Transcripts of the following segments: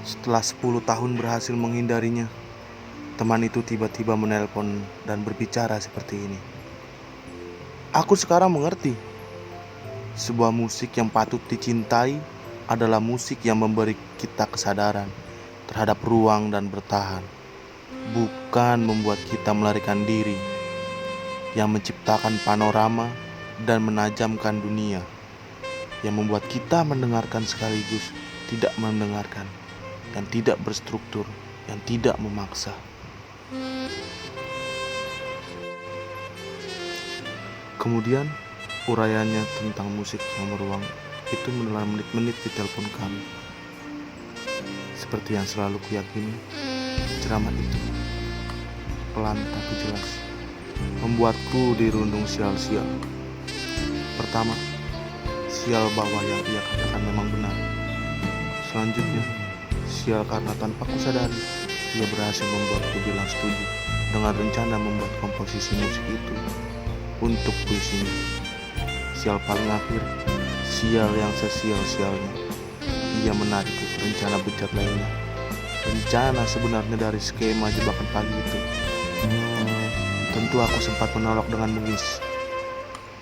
Setelah 10 tahun berhasil menghindarinya, teman itu tiba-tiba menelpon dan berbicara seperti ini. Aku sekarang mengerti. Sebuah musik yang patut dicintai adalah musik yang memberi kita kesadaran terhadap ruang dan bertahan, bukan membuat kita melarikan diri, yang menciptakan panorama dan menajamkan dunia, yang membuat kita mendengarkan sekaligus tidak mendengarkan, dan tidak berstruktur, yang tidak memaksa. Kemudian uraiannya tentang musik yang meruang itu menelan menit-menit di telepon kami. Seperti yang selalu kuyakini, ceramah itu pelan tapi jelas membuatku dirundung sial-sial. Pertama, sial bahwa yang ia katakan memang benar. Selanjutnya, sial karena tanpa kusadari ia berhasil membuatku bilang setuju dengan rencana membuat komposisi musik itu untuk puisinya. Sial paling akhir, sial yang sesial-sialnya, ia menarikku ke rencana bejat lainnya. Rencana sebenarnya dari skema jebakan pagi itu. Tentu aku sempat menolak dengan bengis,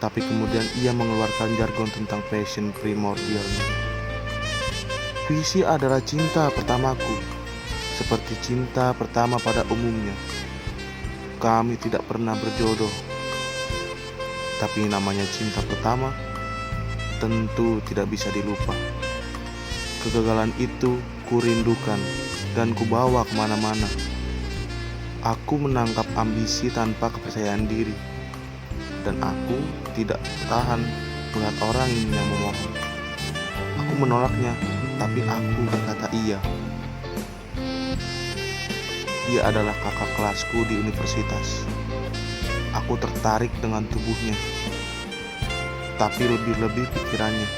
tapi kemudian ia mengeluarkan jargon tentang passion primordialnya. Puisi adalah cinta pertamaku, seperti cinta pertama pada umumnya. Kami tidak pernah berjodoh, tapi namanya cinta pertama tentu tidak bisa dilupa. Kegagalan itu kurindukan dan kubawa kemana-mana. Aku menangkap ambisi tanpa kepercayaan diri, dan aku tidak tahan melihat orang yang memohon. Aku menolaknya, tapi aku berkata iya. Dia adalah kakak kelasku di universitas. Aku tertarik dengan tubuhnya, tapi lebih-lebih pikirannya.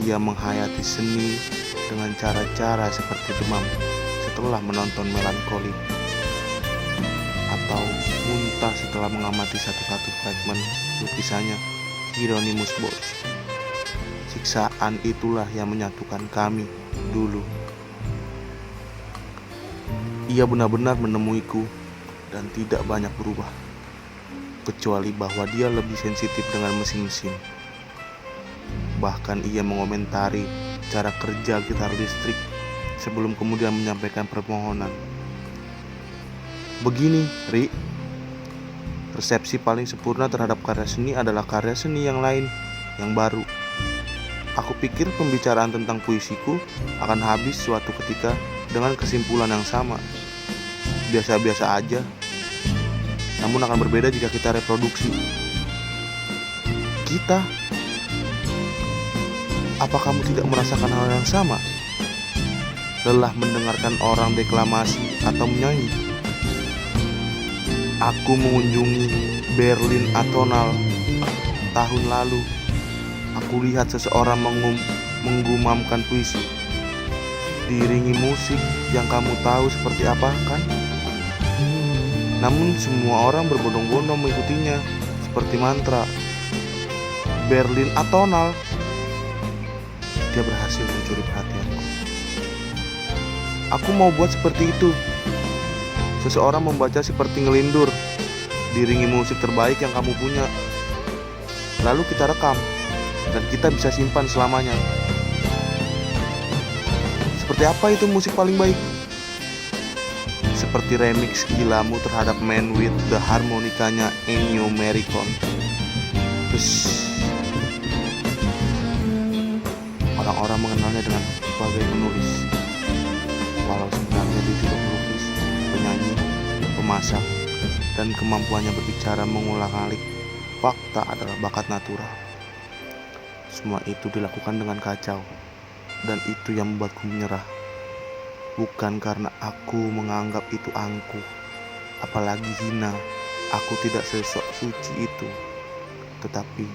Ia menghayati seni dengan cara-cara seperti demam setelah menonton Melankoli, atau muntah setelah mengamati satu-satu fragmen lukisannya Hieronymus Bosch. Siksaan itulah yang menyatukan kami dulu. Ia benar-benar menemuiku dan tidak banyak berubah, kecuali bahwa dia lebih sensitif dengan mesin-mesin. Bahkan ia mengomentari cara kerja gitar listrik sebelum kemudian menyampaikan permohonan. Begini, Ri, persepsi paling sempurna terhadap karya seni adalah karya seni yang lain, yang baru. Aku pikir pembicaraan tentang puisiku akan habis suatu ketika dengan kesimpulan yang sama. Biasa-biasa aja, namun akan berbeda jika kita reproduksi. Kita, apa kamu tidak merasakan hal yang sama? Lelah mendengarkan orang deklamasi atau menyanyi. Aku mengunjungi Berlin Atonal tahun lalu. Aku lihat seseorang menggumamkan puisi, diiringi musik yang kamu tahu seperti apa, kan? Namun semua orang berbondong-bondong mengikutinya seperti mantra. Berlin Atonal. Dia berhasil mencuri perhatianku. Aku mau buat seperti itu. Seseorang membaca seperti ngelindur, diiringi musik terbaik yang kamu punya. Lalu kita rekam, dan kita bisa simpan selamanya. Seperti apa itu musik paling baik? Seperti remix gilamu terhadap Man with the harmonikanya Ennio Morricone. Orang-orang mengenalnya dengan sebagai penulis, walau sebenarnya dia juga pelukis, penyanyi, pemasak, dan kemampuannya berbicara mengulang-alik fakta adalah bakat natural. Semua itu dilakukan dengan kacau, dan itu yang membuatku menyerah. Bukan karena aku menganggap itu angkuh, apalagi hina. Aku tidak sesok suci itu, tetapi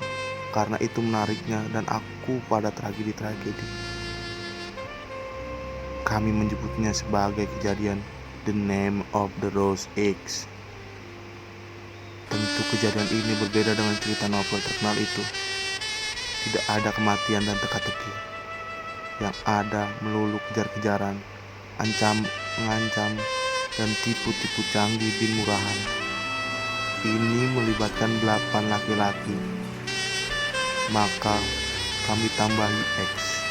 karena itu menariknya dan aku pada tragedi-tragedi. Kami menyebutnya sebagai kejadian The Name of the Rose Eggs. Tentu kejadian ini berbeda dengan cerita novel terkenal itu. Tidak ada kematian dan teka-teki. yang ada melulu kejar-kejaran, mengancam, dan tipu-tipu canggih bin murahan. Ini melibatkan 8 laki-laki, maka kami tambahi X.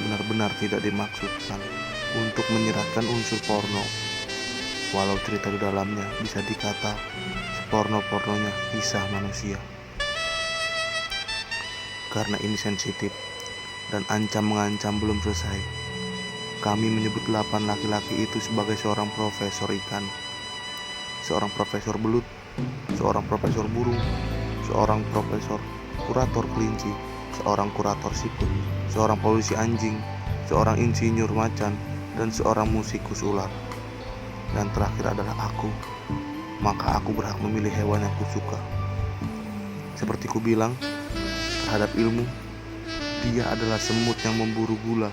Benar-benar tidak dimaksudkan untuk menyiratkan unsur porno, walau cerita di dalamnya bisa dikata seporno-pornonya kisah manusia. Karena ini sensitif dan ancam-mengancam belum selesai, kami menyebut 8 laki-laki itu sebagai seorang profesor ikan, seorang profesor belut, seorang profesor burung, seorang profesor kurator kelinci, seorang kurator siput, seorang polisi anjing, seorang insinyur macan, dan seorang musikus ular. Dan terakhir adalah aku, maka aku berhak memilih hewan yang kusuka. Seperti ku bilang, terhadap ilmu, dia adalah semut yang memburu gula.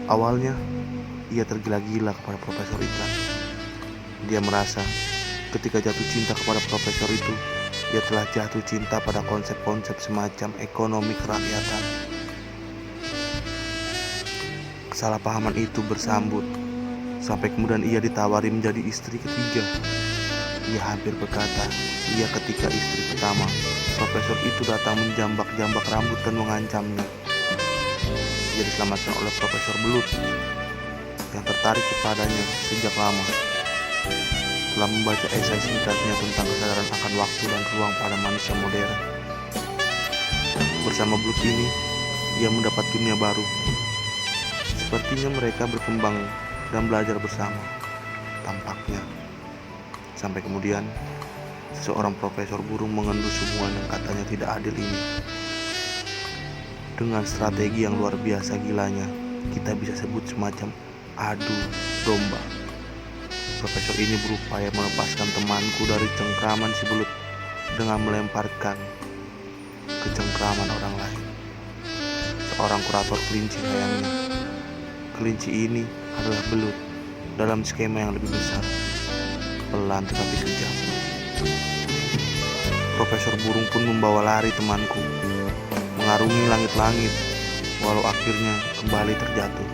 Awalnya, ia tergila-gila kepada profesor ikan. Dia merasa ketika jatuh cinta kepada profesor itu, dia telah jatuh cinta pada konsep-konsep semacam ekonomi kerakyatan. Kesalahpahaman itu bersambut sampai kemudian ia ditawari menjadi istri ketiga. Ia hampir berkata iya ketika istri pertama profesor itu datang menjambak-jambak rambut dan mengancamnya. Ia diselamatkan oleh profesor belut yang tertarik kepadanya sejak lama. Setelah membaca esai singkatnya tentang kesadaran akan waktu dan ruang pada manusia modern, bersama belut ini ia mendapat dunia baru. Sepertinya mereka berkembang dan belajar bersama, tampaknya. Sampai kemudian, seorang profesor burung mengendus hubungan yang katanya tidak adil ini. Dengan strategi yang luar biasa gilanya, kita bisa sebut semacam adu domba. Profesor ini berupaya melepaskan temanku dari cengkraman si belut dengan melemparkan ke cengkraman orang lain. Seorang kurator kelinci sayangnya. Kelinci ini adalah belut dalam skema yang lebih besar, pelan tetapi kejam. Profesor burung pun membawa lari temanku, mengarungi langit-langit, walau akhirnya kembali terjatuh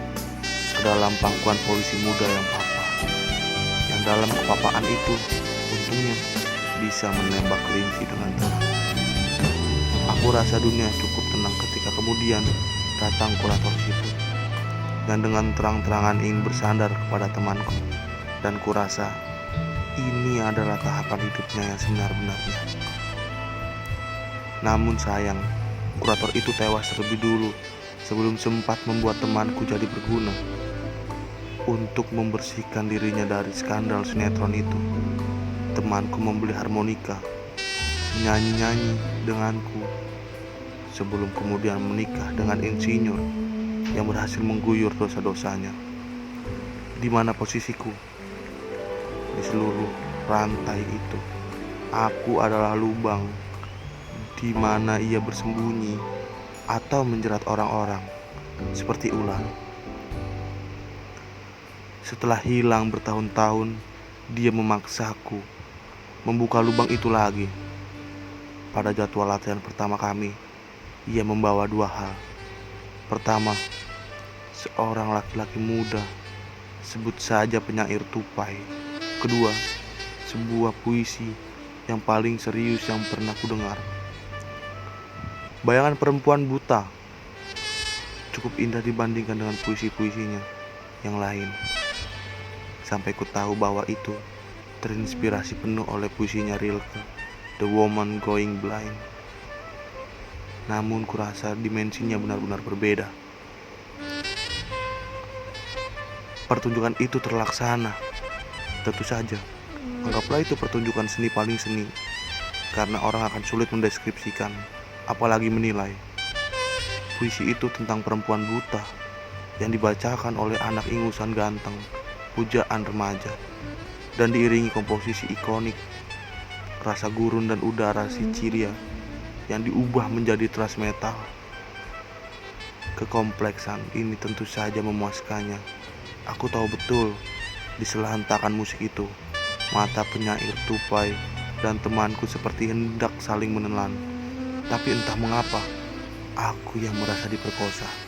ke dalam pangkuan polisi muda yang papa. Yang dalam kepapaan itu, untungnya bisa menembak kelinci dengan tenang. Aku rasa dunia cukup tenang ketika kemudian datang kurator itu, dan dengan terang-terangan ingin bersandar kepada temanku, dan kurasa ini adalah tahapan hidupnya yang sebenar-benarnya. Namun sayang, kurator itu tewas terlebih dulu sebelum sempat membuat temanku jadi berguna. Untuk membersihkan dirinya dari skandal sinetron itu, temanku membeli harmonika, menyanyi-nyanyi denganku, sebelum kemudian menikah dengan insinyur yang berhasil mengguyur dosa-dosanya. Di mana posisiku? Di seluruh rantai itu, aku adalah lubang di mana ia bersembunyi atau menjerat orang-orang seperti ular. Setelah hilang bertahun-tahun, dia memaksaku membuka lubang itu lagi. Pada jadwal latihan pertama kami, ia membawa 2 hal. Pertama, seorang laki-laki muda, sebut saja penyair tupai. Kedua, sebuah puisi yang paling serius yang pernah kudengar. Bayangan perempuan buta cukup indah dibandingkan dengan puisi-puisinya yang lain. Sampai ku tahu bahwa itu terinspirasi penuh oleh puisinya Rilke, The Woman Going Blind. Namun kurasa dimensinya benar-benar berbeda. Pertunjukan itu terlaksana. Tentu saja, anggaplah itu pertunjukan seni paling seni, karena orang akan sulit mendeskripsikan, apalagi menilai. Puisi itu tentang perempuan buta yang dibacakan oleh anak ingusan ganteng, pujaan remaja, dan diiringi komposisi ikonik, rasa gurun dan udara Sicilia yang diubah menjadi thrash metal. Kekompleksan ini tentu saja memuaskannya. Aku tahu betul, di sela hentakan musik itu, mata penyair tupai dan temanku seperti hendak saling menelan. Tapi entah mengapa, Aku yang merasa diperkosa.